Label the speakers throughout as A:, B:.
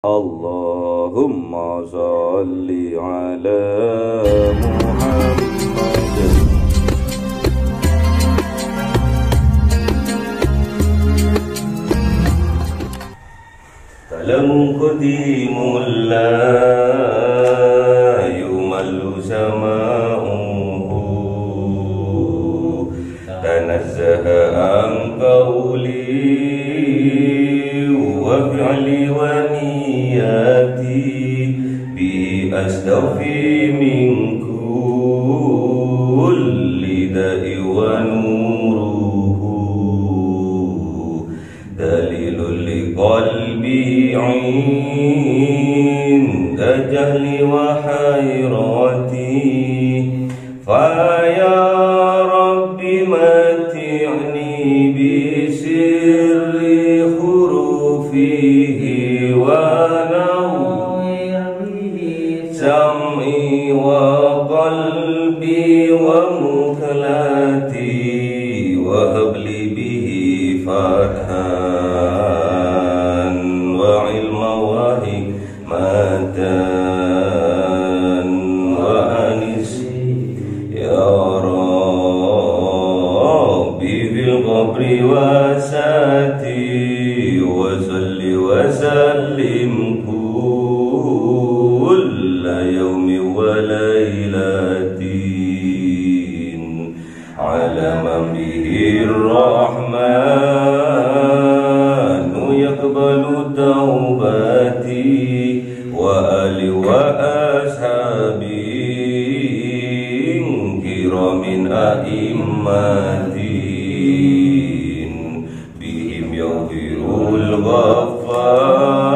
A: Allahumma salli ala Muhammad. Kalamu qadimul la yumallu sama'uhu tanazzaha an qawli wa fi'li wa bi astaghfi min kulli da'i wa nuruhu dalilul liqalbi 'inda jahli wa hayrati fa ya rabbi mati'ni bi sirri hurufihi wa sam'i wa qalbi wa muklati wa habli bihi fathan wa ilma wa hikmatan wa anis ya rabbi fil qabri wa sati wa salli wa sallim yaumi wa laylatin ala man bihi rahmanu yaqbalu taubati wa ali wa ashabi kiramin a'immatin bihim yaghfirul ghaffar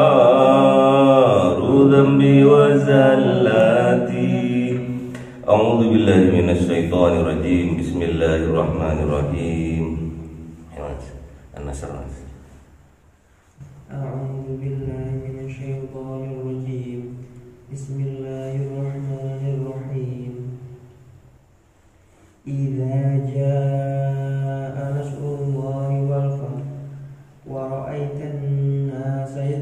A: dhanbi wa zallati. A'udzu billahi minasyaitonir rajim. Bismillahirrahmanirrahim. An-Nasr.
B: A'udzu billahi minasyaitonir rajim. Bismillahirrahmanirrahim. Idza jaa'a nasrullahi wal fath wa ra'aitan nasa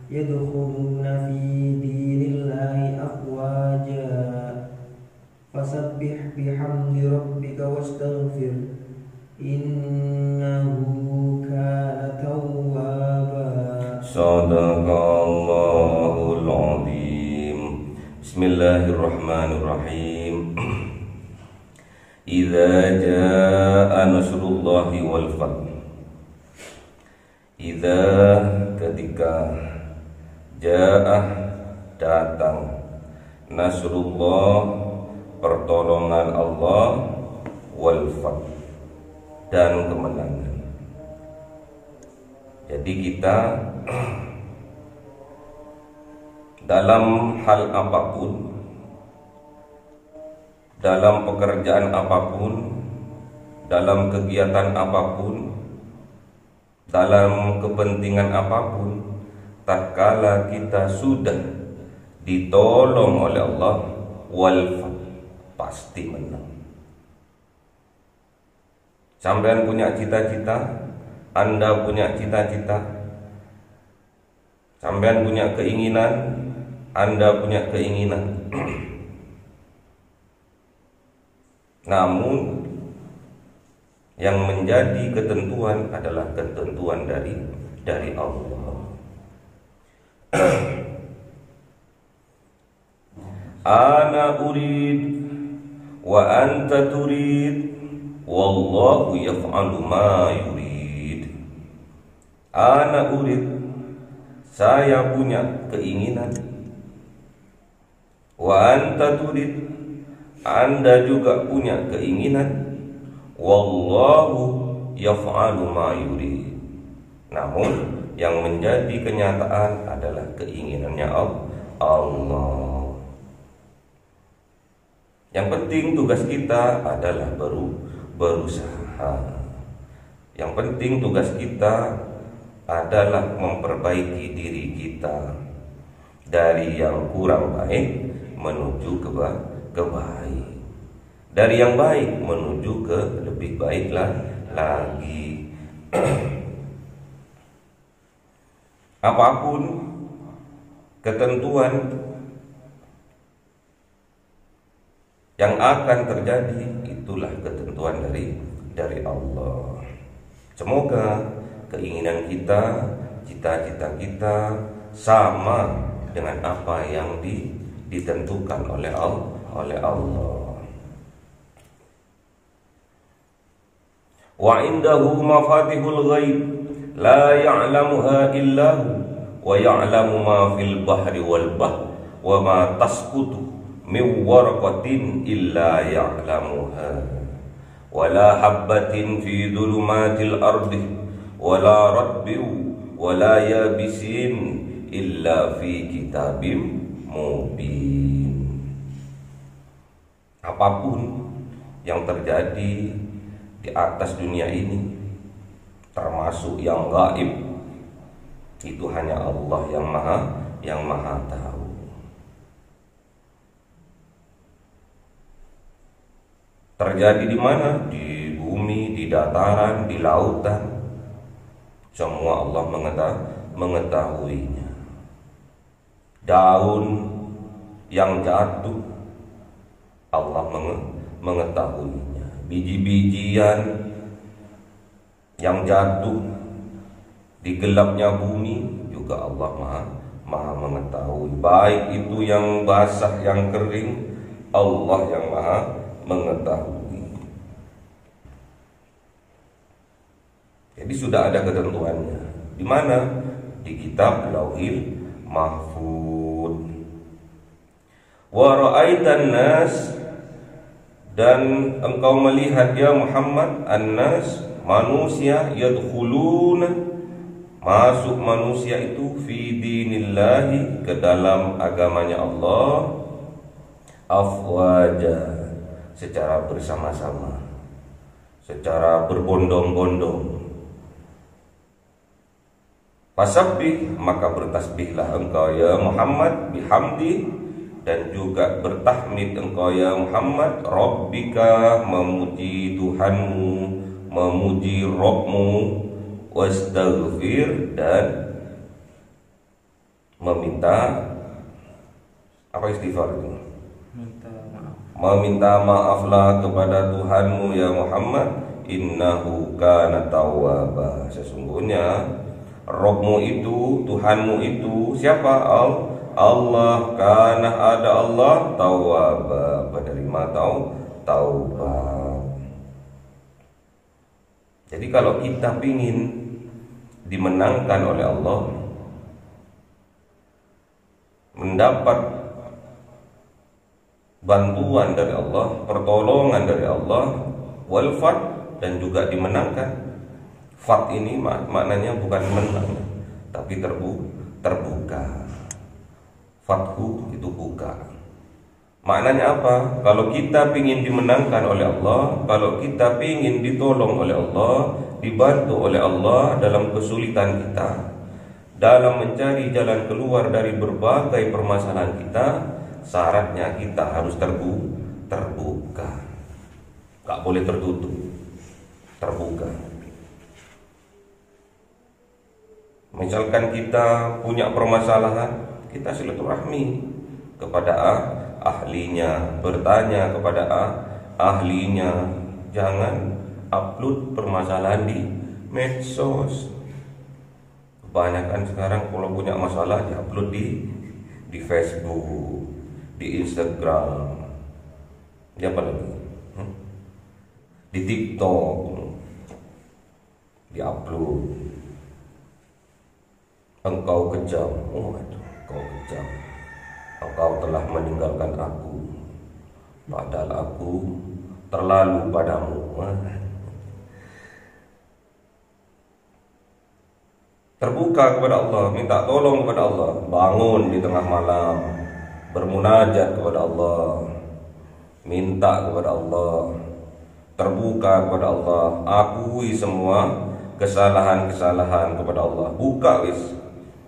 B: yadkhuluna fi dinillahi afwaja fasabbih bihamdi rabbika wastaghfir innahu kana tawwaba.
A: Sadaqallahul azim. Bismillahirrahmanirrahim. Idza jaa'a nasrullahi wal fath. Idza, ketika ja'ah, datang, nasrullah, pertolongan Allah, wal fath, dan kemenangan. Jadi kita dalam hal apapun, dalam pekerjaan apapun, dalam kegiatan apapun, dalam kepentingan apapun, tatkala kita sudah ditolong oleh Allah, wal fath, pasti menang. Sampean punya cita-cita, Anda punya cita-cita, sampean punya keinginan, Anda punya keinginan. Namun yang menjadi ketentuan adalah ketentuan dari Allah. Ana urid wa anta turid wallahu yaf'alu ma yurid. Ana urid, saya punya keinginan, wa anta turid, Anda juga punya keinginan, wallahu yaf'alu ma yurid. Namun yang menjadi kenyataan adalah keinginannya Allah. Yang penting tugas kita adalah berusaha. Yang penting tugas kita adalah memperbaiki diri kita dari yang kurang baik menuju ke baik, dari yang baik menuju ke lebih baik lagi. apapun ketentuan yang akan terjadi, itulah ketentuan dari Allah. Semoga keinginan kita, cita-cita kita sama dengan apa yang ditentukan oleh Allah. Wa indahu mafatihul ghaib la ya'lamuha illahu wa ya'lamu ma fil bahri wal bahr wa ma tasqutu min warqatin illa ya'lamuha wa la habbatin fi dhulumatil ardi wa la ratbin wa la yabisin illa fi kitabim mubin. Apapun yang terjadi di atas dunia ini, termasuk yang gaib, itu hanya Allah yang maha tahu. Terjadi di mana? Di bumi, di dataran, di lautan, semua Allah mengetahuinya. Daun yang jatuh, Allah mengetahuinya. Biji-bijian yang jatuh di gelapnya bumi juga Allah maha mengetahui. Baik itu yang basah, yang kering, Allah yang maha mengetahui. Jadi sudah ada ketentuannya. Di mana? Di kitab Lauhil Mahfuz. Wa ra'aitan nas, dan engkau melihat ya Muhammad, an-nas, manusia, yadkhuluna, masuk manusia itu fi dinillahi, ke dalam agamanya Allah, afwaja, secara bersama-sama, secara berbondong-bondong. Fasabbih, maka bertasbihlah engkau ya Muhammad, bihamdi, dan juga bertahmid engkau ya Muhammad, rabbika, memuji Tuhanmu, memuji Rabbmu, wastaghfir, dan meminta apa istighfar itu? Meminta maaflah kepada Tuhanmu ya Muhammad, innahu kana tawwaba, sesungguhnya Rabbmu itu, Tuhanmu itu siapa? Allah, karena ada Allah, tawwaba, penerima taubat. Jadi kalau kita ingin dimenangkan oleh Allah, mendapat bantuan dari Allah, pertolongan dari Allah, wal fath, dan juga dimenangkan. Fath ini maknanya bukan menang, tapi terbuka. Fathu itu buka. Maknanya apa? Kalau kita ingin dimenangkan oleh Allah, kalau kita ingin ditolong oleh Allah, dibantu oleh Allah dalam kesulitan kita, dalam mencari jalan keluar dari berbagai permasalahan kita, syaratnya kita harus terbuka. Gak boleh tertutup, terbuka. Misalkan kita punya permasalahan, kita silaturahmi kepada ahlinya, bertanya kepada ahlinya. Jangan upload permasalahan di medsos. Kebanyakan sekarang kalau punya masalah diupload di Facebook, di Instagram, di apa lagi? Di TikTok, diupload. Engkau kejam, oh itu, engkau kejam. Engkau telah meninggalkan aku, padahal aku terlalu padamu. Terbuka kepada Allah, minta tolong kepada Allah, bangun di tengah malam, bermunajat kepada Allah, minta kepada Allah, terbuka kepada Allah, akui semua kesalahan-kesalahan kepada Allah. Buka wis.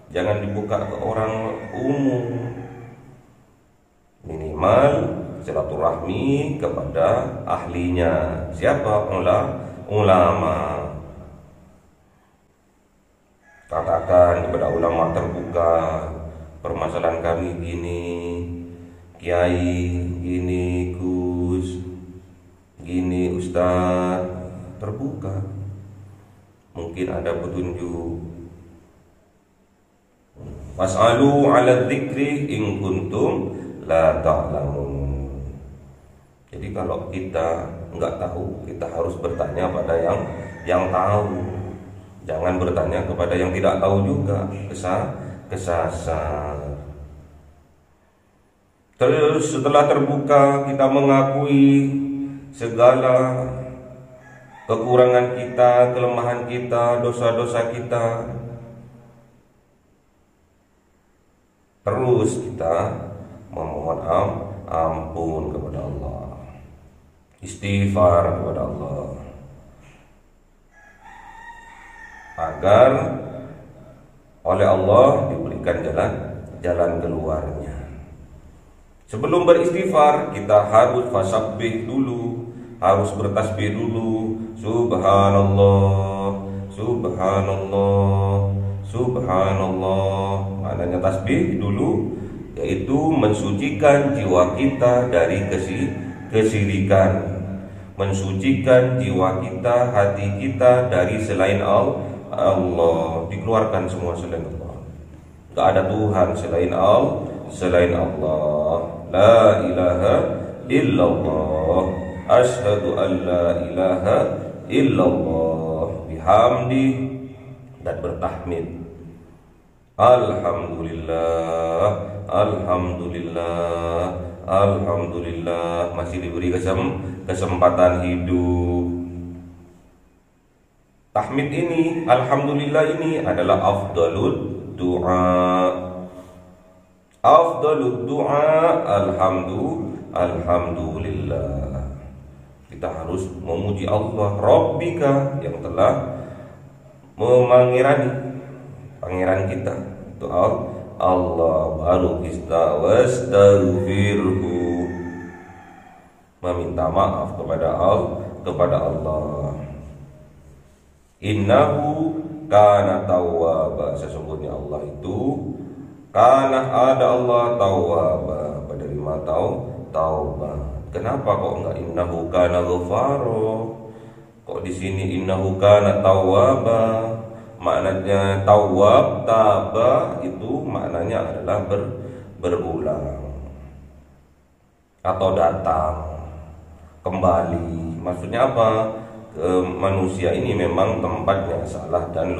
A: Jangan dibuka ke orang umum. Minimal silaturahmi kepada ahlinya. Siapa? Ulama. Katakan kepada ulama terbuka, permasalahan kami gini, kiai gini, Gus gini, Ustaz, terbuka. Mungkin ada petunjuk. Was'alu 'ala dzikri in kuntum la ta'lamun. Jadi kalau kita enggak tahu, kita harus bertanya pada yang tahu. Jangan bertanya kepada yang tidak tahu juga, kesasar. Terus setelah terbuka, kita mengakui segala kekurangan kita, kelemahan kita, dosa-dosa kita. Terus kita memohon ampun kepada Allah, istighfar kepada Allah, agar oleh Allah diberikan jalan keluarnya. Sebelum beristighfar, kita harus fasabbih dulu, harus bertasbih dulu. Subhanallah, subhanallah, subhanallah. Maknanya tasbih dulu, yaitu mensucikan jiwa kita dari kesirikan, mensucikan jiwa kita, hati kita dari selain Allah. Dikeluarkan semua selain Allah. Tidak ada Tuhan selain Allah. La ilaha illallah. Asyhadu an la ilaha illallah. Bihamdi, dan bertahmid. Alhamdulillah, alhamdulillah, alhamdulillah. Masih diberi kesempatan hidup. Tahmid ini, alhamdulillah ini adalah afdalud du'a. Afdalud du'a alhamdulillah. Kita harus memuji Allah Rabbika yang telah memangirani pangeran kita. Itu Allah, baru kita wastaghfirhu, meminta maaf kepada Allah. Innahu kana tawwaba, sesungguhnya Allah itu kana, ada Allah, tawwaba, penerima taubat. Kenapa kok enggak innahu kana ghafaro? Kok di sini innahu kana tawwaba? Maknanya tawwab, taba itu maknanya adalah berulang atau datang kembali. Maksudnya apa? Manusia ini memang tempatnya salah dan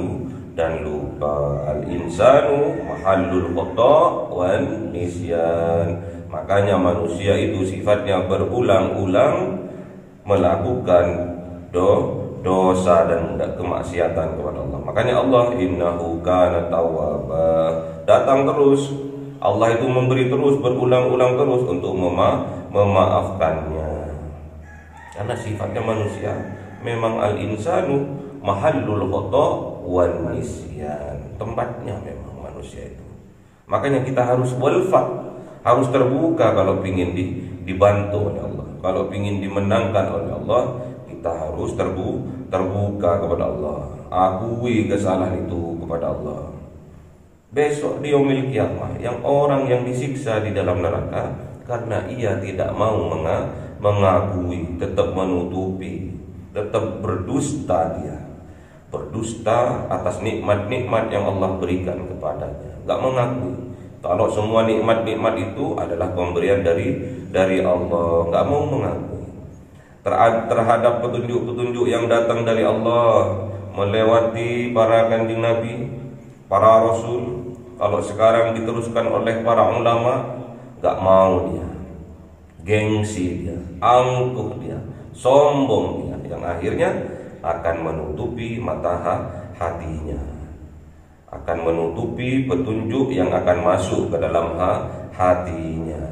A: lupa. Al-insanu mahallul khata' wan nisyan. Makanya manusia itu sifatnya berulang-ulang melakukan dosa dan kemaksiatan kepada Allah. Makanya Allah innahu kana tawwaba, datang terus. Allah itu memberi terus, berulang-ulang terus untuk memaafkannya. Karena sifatnya manusia memang al-insanu mahallul khata' wan nisyan. Tempatnya memang manusia itu. Makanya kita harus walfat, harus terbuka kalau ingin dibantu oleh Allah. Kalau ingin dimenangkan oleh Allah, kita harus terbuka kepada Allah. Akui kesalahan itu kepada Allah. Besok di yaumil kiamah, yang orang yang disiksa di dalam neraka karena ia tidak mau mengakui, tetap menutupi, tetap berdusta dia. Berdusta atas nikmat-nikmat yang Allah berikan kepadanya. Enggak mengakui. Kalau semua nikmat-nikmat itu adalah pemberian dari Allah, enggak mau mengakui. Terhadap petunjuk-petunjuk yang datang dari Allah, melewati para kanjeng Nabi, para Rasul, kalau sekarang diteruskan oleh para ulama, enggak mau dia. Gengsi dia, angkuh dia, sombong dia, yang akhirnya akan menutupi mata hatinya, akan menutupi petunjuk yang akan masuk ke dalam hatinya.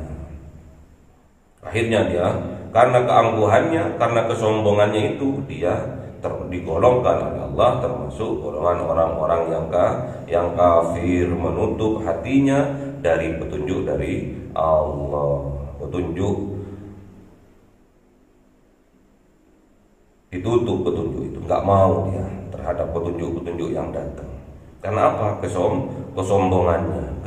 A: Akhirnya dia, karena keangkuhannya, karena kesombongannya itu, dia digolongkan oleh Allah termasuk golongan orang-orang yang kafir, menutup hatinya dari petunjuk dari Allah. Petunjuk ditutup, petunjuk itu nggak mau dia terhadap petunjuk-petunjuk yang datang. Karena apa? Kesombongannya,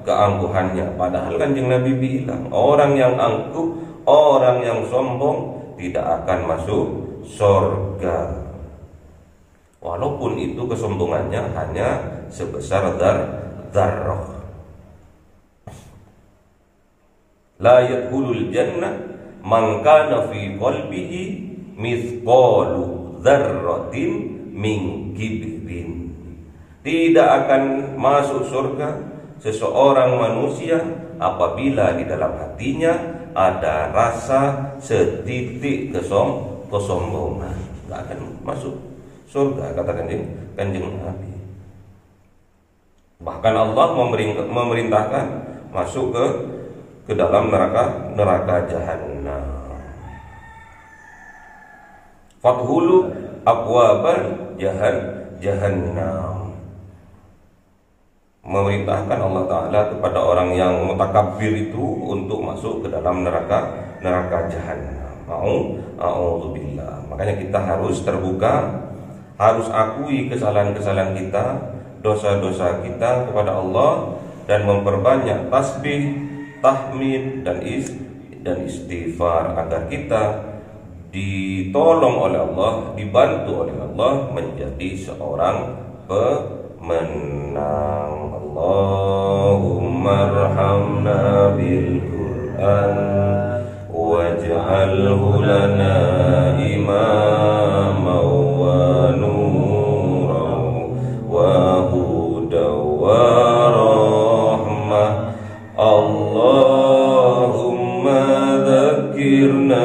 A: keangkuhannya. Padahal Kanjeng Nabi bilang, orang yang angkuh, orang yang sombong tidak akan masuk surga. Walaupun itu kesombongannya hanya sebesar dzarrah. La yadkhulul jannah man kana fi qalbihi mithqalu dzarratin min kibrin. Tidak akan masuk surga seseorang manusia apabila di dalam hatinya ada rasa setitik kesombongan. Tidak akan masuk surga, kata Kanjeng Nabi. Bahkan Allah memerintahkan masuk ke dalam neraka jahanam. Fathulu abwabal jahannam. Memerintahkan Allah Ta'ala kepada orang yang mutakabbir itu untuk masuk ke dalam neraka jahanam. A'udzubillah. Makanya kita harus terbuka, harus akui kesalahan-kesalahan kita, dosa-dosa kita kepada Allah, dan memperbanyak tasbih, tahmid dan istighfar agar kita ditolong oleh Allah, dibantu oleh Allah menjadi seorang pemenang. Allahumma arhamna bil Qur'an waj'alhu lana imama wa nuran wa hudan wa rahmah. Allahumma dzakirna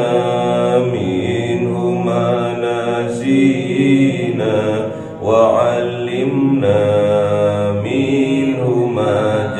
A: minhu ma nasina wa 'allimna minhu ma